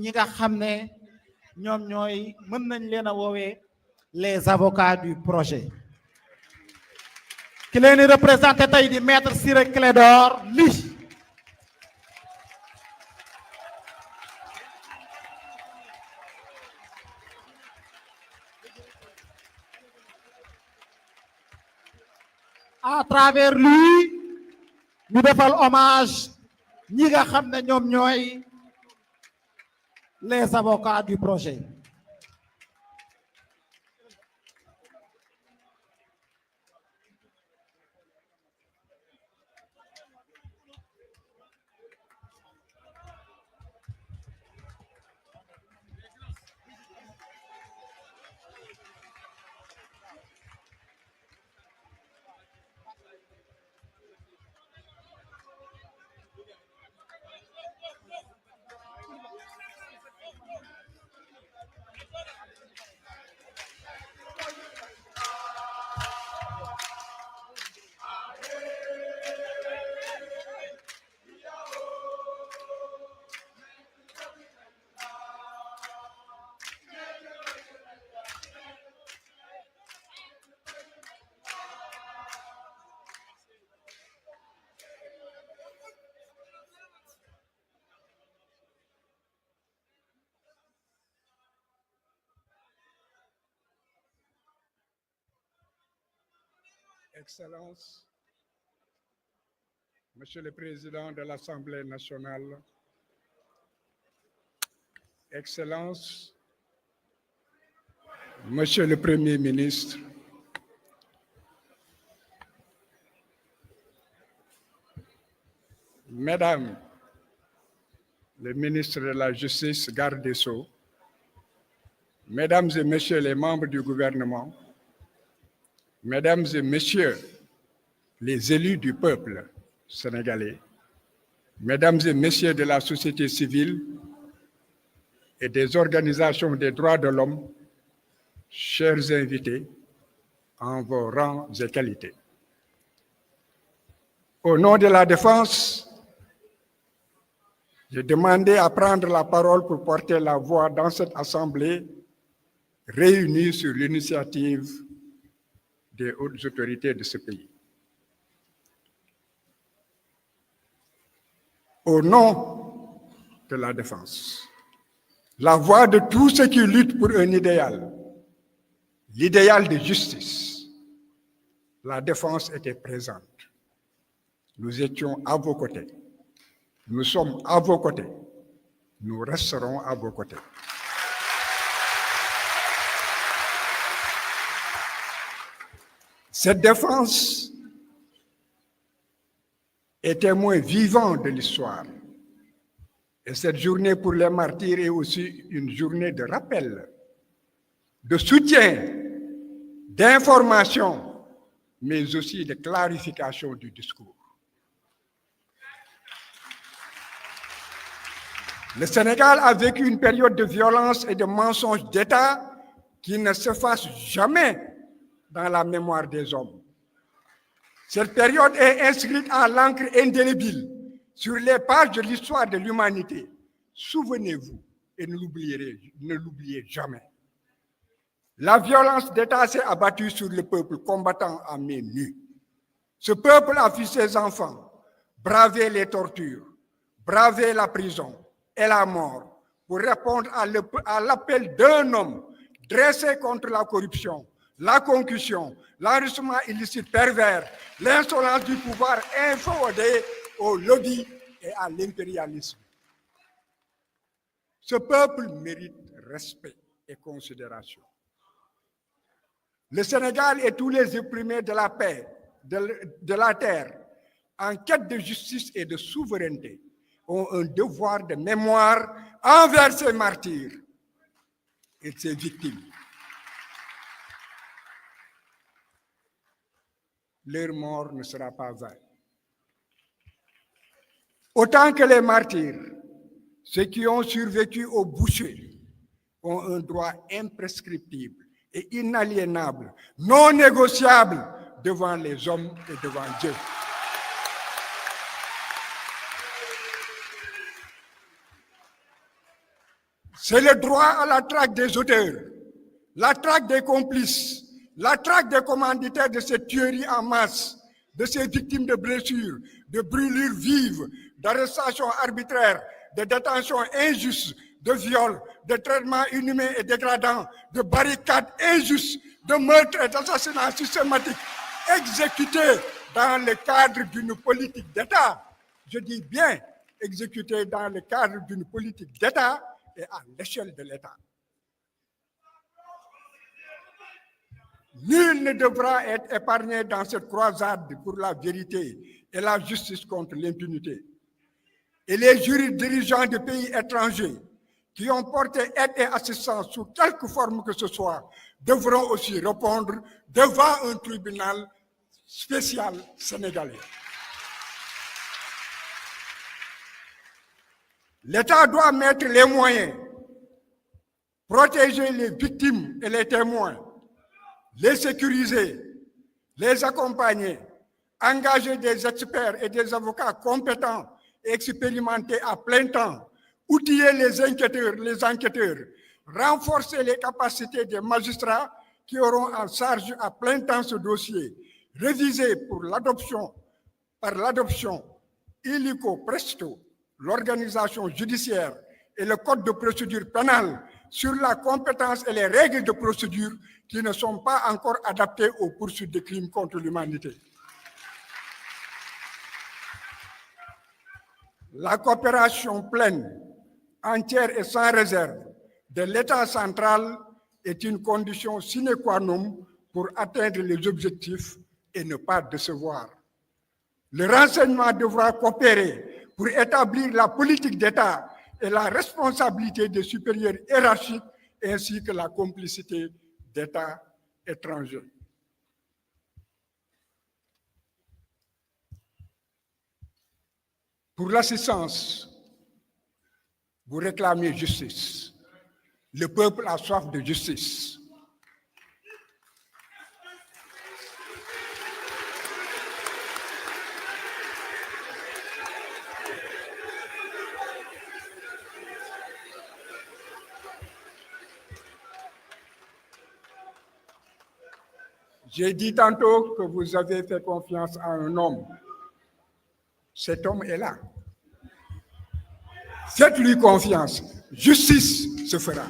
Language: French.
ñi nga xam ne ñoom ñooy mën nañ leen a woowee les avocats du projet ki leen di représenté tey di maître Ciré Clédor Ly à travers lui ñu defal hommage ñi nga xam ne ñoom ñooy les avocats du projet. Excellences, Monsieur le Président de l'Assemblée nationale, Excellences, Monsieur le Premier ministre, Mesdames les ministres de la Justice, garde des Sceaux, Mesdames et Messieurs les membres du gouvernement, Mesdames et Messieurs les élus du peuple sénégalais, Mesdames et Messieurs de la société civile et des organisations des droits de l'homme, chers invités, en vos rangs et qualités. Au nom de la Défense, j'ai demandé à prendre la parole pour porter la voix dans cette Assemblée réunie sur l'initiative des hautes autorités de ce pays. Au nom de la Défense, la voix de tous ceux qui luttent pour un idéal, l'idéal de justice, la Défense était présente. Nous étions à vos côtés. Nous sommes à vos côtés. Nous resterons à vos côtés. Cette défense est témoin vivant de l'histoire. Et cette journée pour les martyrs est aussi une journée de rappel, de soutien, d'information, mais aussi de clarification du discours. Le Sénégal a vécu une période de violence et de mensonges d'État qui ne s'efface jamais dans la mémoire des hommes. Cette période est inscrite à l'encre indélébile sur les pages de l'histoire de l'humanité. Souvenez-vous et ne l'oubliez jamais. La violence d'État s'est abattue sur le peuple combattant à main nue. Ce peuple a vu ses enfants braver les tortures, braver la prison et la mort pour répondre à l'appel d'un homme dressé contre la corruption, la concussion, l'enrichissement illicite pervers, l'insolence du pouvoir inféodé au lobby et à l'impérialisme. Ce peuple mérite respect et considération. Le Sénégal et tous les opprimés de la paix, de la terre, en quête de justice et de souveraineté, ont un devoir de mémoire envers ces martyrs et ces victimes. Leur mort ne sera pas vaine. Autant que les martyrs, ceux qui ont survécu au bûcher ont un droit imprescriptible et inaliénable, non négociable devant les hommes et devant Dieu. C'est le droit à la traque des auteurs, la traque des complices, la traque des commanditaires de cette tuerie en masse, de ces victimes de blessures, de brûlures vives, d'arrestations arbitraires, de détentions injustes, de viols, de traitements inhumains et dégradants, de barricades injustes, de meurtres et d'assassinats systématiques exécutés dans le cadre d'une politique d'État. Je dis bien exécutés dans le cadre d'une politique d'État et à l'échelle de l'État. Nul ne devra être épargné dans cette croisade pour la vérité et la justice contre l'impunité. Et les jurys dirigeants de pays étrangers qui ont porté aide et assistance sous quelque forme que ce soit devront aussi répondre devant un tribunal spécial sénégalais. L'État doit mettre les moyens, protéger les victimes et les témoins, les sécuriser, les accompagner, engager des experts et des avocats compétents et expérimentés à plein temps, outiller les enquêteurs, renforcer les capacités des magistrats qui auront en charge à plein temps ce dossier, réviser par l'adoption illico presto l'organisation judiciaire et le code de procédure pénale sur la compétence et les règles de procédure qui ne sont pas encore adaptées aux poursuites de crimes contre l'humanité. La coopération pleine, entière et sans réserve de l'État central est une condition sine qua non pour atteindre les objectifs et ne pas décevoir. Le renseignement devra coopérer pour établir la politique d'État et la responsabilité des supérieurs hiérarchiques ainsi que la complicité d'États étrangers. Pour l'assistance, vous réclamez justice. Le peuple a soif de justice. J'ai dit tantôt que vous avez fait confiance à un homme. Cet homme est là. Faites-lui confiance. Justice se fera.